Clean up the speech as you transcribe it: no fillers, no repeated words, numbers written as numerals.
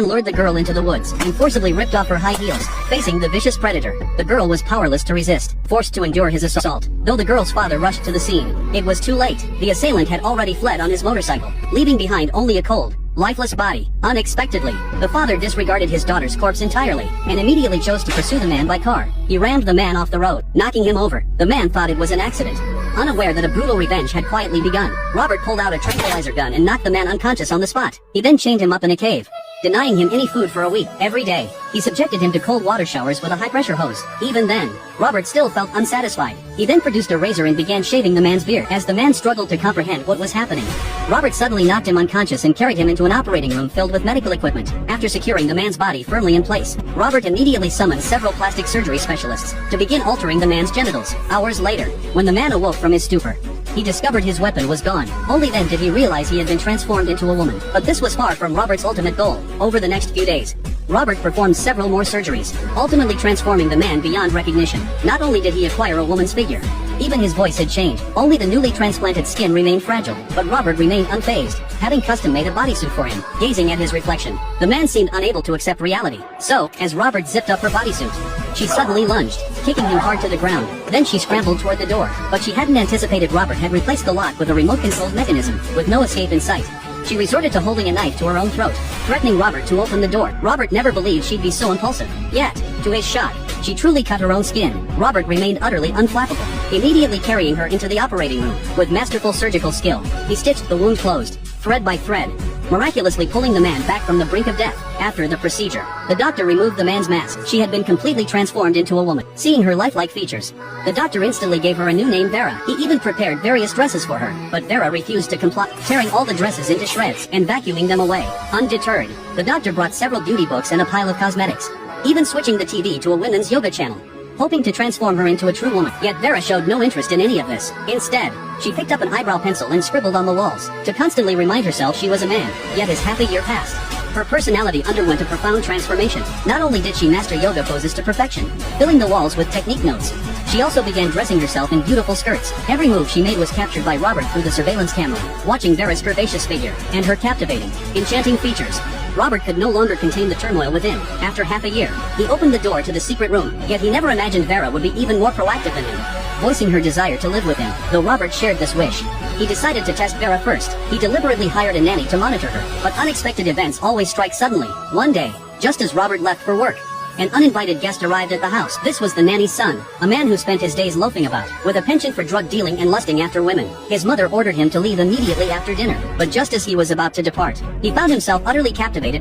man lured the girl into the woods and forcibly ripped off her high heels, facing the vicious predator. The girl was powerless to resist, forced to endure his assault. Though the girl's father rushed to the scene, it was too late. The assailant had already fled on his motorcycle, leaving behind only a cold, lifeless body. Unexpectedly, the father disregarded his daughter's corpse entirely and immediately chose to pursue the man by car. He rammed the man off the road, knocking him over. The man thought it was an accident, unaware that a brutal revenge had quietly begun. Robert pulled out a tranquilizer gun and knocked the man unconscious on the spot. He then chained him up in a cave, denying him any food for a week. Every day, he subjected him to cold water showers with a high-pressure hose. Even then, Robert still felt unsatisfied. He then produced a razor and began shaving the man's beard. As the man struggled to comprehend what was happening, Robert suddenly knocked him unconscious and carried him into an operating room filled with medical equipment. After securing the man's body firmly in place, Robert immediately summoned several plastic surgery specialists to begin altering the man's genitals. Hours later, when the man awoke from his stupor, he discovered his weapon was gone. Only then did he realize he had been transformed into a woman. But this was far from Robert's ultimate goal. Over the next few days, Robert performed several more surgeries, ultimately transforming the man beyond recognition. Not only did he acquire a woman's figure, even his voice had changed. Only the newly transplanted skin remained fragile, but Robert remained unfazed, having custom-made a bodysuit for him. Gazing at his reflection, the man seemed unable to accept reality. So, as Robert zipped up her bodysuit, she suddenly lunged, kicking him hard to the ground. Then she scrambled toward the door, but she hadn't anticipated Robert had replaced the lock with a remote-controlled mechanism. With no escape in sight, she resorted to holding a knife to her own throat, threatening Robert to open the door. Robert never believed she'd be so impulsive. Yet, to his shock, she truly cut her own skin. Robert remained utterly unflappable, immediately carrying her into the operating room. With masterful surgical skill, he stitched the wound closed, thread by thread, miraculously pulling the man back from the brink of death. After the procedure, the doctor removed the man's mask. She had been completely transformed into a woman. Seeing her lifelike features, the doctor instantly gave her a new name, Vera. He even prepared various dresses for her, but Vera refused to comply, tearing all the dresses into shreds and vacuuming them away. Undeterred, the doctor brought several beauty books and a pile of cosmetics, even switching the TV to a women's yoga channel, hoping to transform her into a true woman. Yet Vera showed no interest in any of this. Instead, she picked up an eyebrow pencil and scribbled on the walls, to constantly remind herself she was a man. Yet as half a year passed, her personality underwent a profound transformation. Not only did she master yoga poses to perfection, filling the walls with technique notes, she also began dressing herself in beautiful skirts. Every move she made was captured by Robert through the surveillance camera, watching Vera's curvaceous figure and her captivating, enchanting features. Robert could no longer contain the turmoil within. After half a year, he opened the door to the secret room, yet he never imagined Vera would be even more proactive than him, voicing her desire to live with him. Though Robert shared this wish, he decided to test Vera first. He deliberately hired a nanny to monitor her, but unexpected events always strike suddenly. One day, just as Robert left for work, an uninvited guest arrived at the house. This was the nanny's son, a man who spent his days loafing about, with a penchant for drug dealing and lusting after women. His mother ordered him to leave immediately after dinner, but just as he was about to depart, he found himself utterly captivated by